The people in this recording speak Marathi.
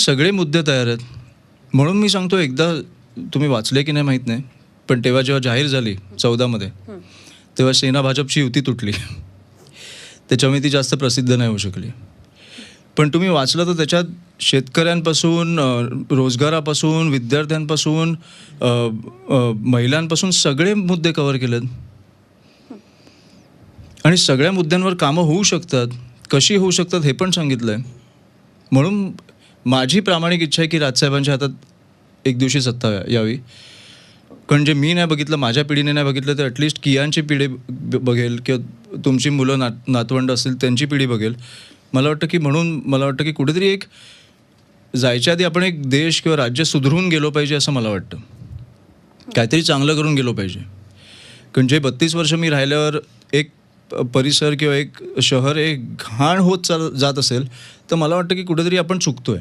सगळे मुद्दे तयार आहेत. म्हणून मी सांगतो, एकदा तुम्ही वाचले की नाही माहीत नाही, पण तेव्हा जेव्हा जाहीर झाली 14मध्ये, तेव्हा सेना भाजपची युती तुटली. त्याच्यामुळे ती जास्त प्रसिद्ध नाही होऊ शकली. पण तुम्ही वाचलं तर त्याच्यात शेतकऱ्यांपासून, रोजगारापासून, विद्यार्थ्यांपासून, महिलांपासून सगळे मुद्दे कव्हर केलेत. आणि सगळ्या मुद्द्यांवर कामं होऊ शकतात, कशी होऊ शकतात हे पण सांगितलं आहे. म्हणून माझी प्रामाणिक इच्छा आहे की राजसाहेबांच्या हातात एक दिवशी सत्ता यावी. कारण जे मी नाही बघितलं, माझ्या पिढीने नाही बघितलं, तर ॲटलिस्ट कियांची पिढी बघेल किंवा तुमची मुलं नातवंड असतील त्यांची पिढी बघेल. मला वाटतं की कुठेतरी एक जायच्या आधी आपण एक देश किंवा राज्य सुधरून गेलो पाहिजे असं मला वाटतं. काहीतरी चांगलं करून गेलो पाहिजे. कारण जे 32 वर्ष मी राहिल्यावर एक परिसर किंवा एक शहर एक घाण होत जात असेल, तर मला वाटतं की कुठेतरी आपण चुकतोय.